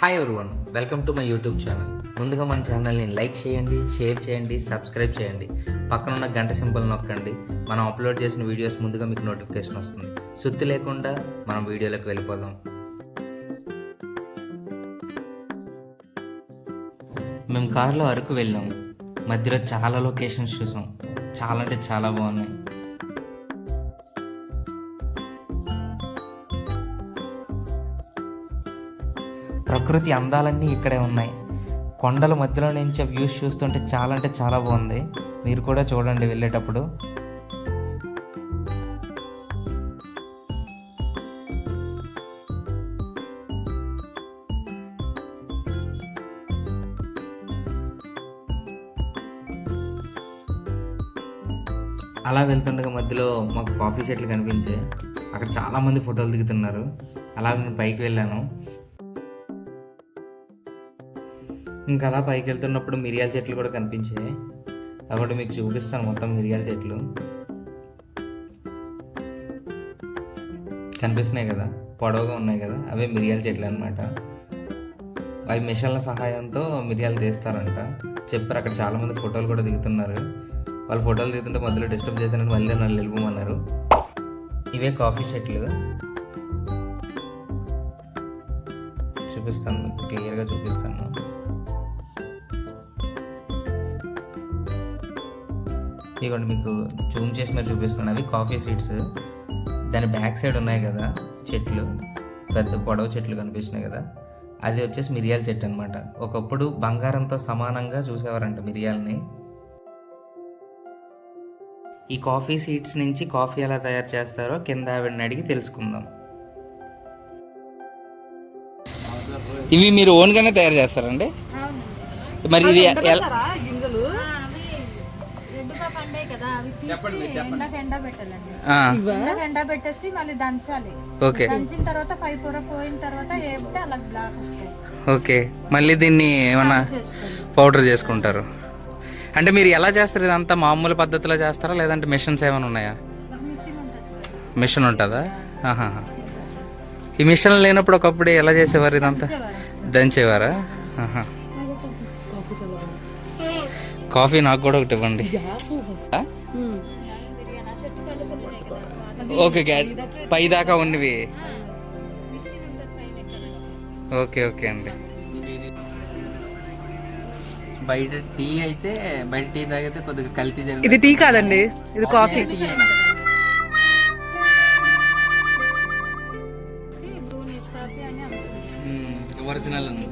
Hi everyone, welcome to my YouTube channel. ముందుగా మన ఛానల్ని లైక్ చేయండి, షేర్ చేయండి, సబ్స్క్రైబ్ చేయండి. పక్కనున్న గంట సింబల్ నొక్కండి. మనం అప్లోడ్ చేసిన వీడియోస్ ముందుగా మీకు నోటిఫికేషన్ వస్తుంది. సుత్తి లేకుండా మనం వీడియోలోకి వెళ్ళిపోదాం. మేము కారులో అరకు వెళ్ళాం. మధ్యలో చాలా లొకేషన్స్ చూసాం. చాలా అంటే చాలా బాగున్నాయి. ప్రకృతి అందాలన్నీ ఇక్కడే ఉన్నాయి. కొండల మధ్యలో నుంచి వ్యూస్ చూస్తుంటే చాలా అంటే చాలా బాగుంది. మీరు కూడా చూడండి వెళ్ళేటప్పుడు. అలా వెళ్తుండగా మధ్యలో మాకు కాఫీ చెట్లు కనిపించాయి. అక్కడ చాలామంది ఫోటోలు దిగుతున్నారు. అలా నేను పైకి వెళ్ళాను. ఇంకా అలా పైకి వెళ్తున్నప్పుడు మిరియాల చెట్లు కూడా కనిపించాయి. కాబట్టి మీకు చూపిస్తాను మొత్తం మిరియాల చెట్లు కనిపిస్తున్నాయి కదా, పొడవుగా ఉన్నాయి కదా, అవే మిరియాల చెట్లు అనమాట. అవి మిషన్ల సహాయంతో మిరియాలు తీస్తారంట చెప్పారు. అక్కడ చాలామంది ఫోటోలు కూడా దిగుతున్నారు. వాళ్ళు ఫోటోలు దిగుతుంటే మధ్యలో డిస్టర్బ్ చేశారని మళ్ళీ నన్ను వెళ్ళిపోమన్నారు. ఇవే కాఫీ చెట్లు చూపిస్తాను, మీకు క్లియర్గా చూపిస్తాను. ఇదిగోండి మీకు జూమ్ చేసి మరి చూపిస్తున్నాను. అవి కాఫీ సీడ్స్. దాని బ్యాక్ సైడ్ ఉన్నాయి కదా చెట్లు, పెద్ద పొడవు చెట్లు కనిపిస్తున్నాయి కదా, అది వచ్చేసి మిరియాల చెట్టు అనమాట. ఒకప్పుడు బంగారంతో సమానంగా చూసేవారంట మిరియాలని. ఈ కాఫీ సీడ్స్ నుంచి కాఫీ ఎలా తయారు చేస్తారో కింద ఆవిడని అడిగి తెలుసుకుందాం. ఇవి మీరు ఓన్గానే తయారు చేస్తారండి? మరి ఇది ఎండబెట్టేసి మళ్ళీ దంచాలి. దంచిన తర్వాత పైపూర పోయిన తర్వాత వేస్తే అలా బ్లాక్ వస్తాయి. ఓకే, మళ్ళీ దీన్ని ఏమన్నా పౌడర్ చేసుకుంటారు అంటే మీరు ఎలా చేస్తారు? ఇదంతా మామూలు పద్ధతిలో చేస్తారా లేదంటే మిషన్స్ ఏమైనా ఉన్నాయా? మిషన్ ఉంటుందా? ఈ మిషన్ లేనప్పుడు ఒకప్పుడు ఎలా చేసేవారు? ఇదంతా దంచేవారా? కాఫీ నాకు కూడా ఒకటి ఇవ్వండి. ఓకే, పై దాకా ఉన్నవి. ఓకే ఓకే అండి. బయట టీ అయితే బయట టీ తాగితే కొద్దిగా కల్తీ జరిగింది. ఇది టీ కాదండి, ఇది కాఫీ. ఒరిజినల్ ఉంది.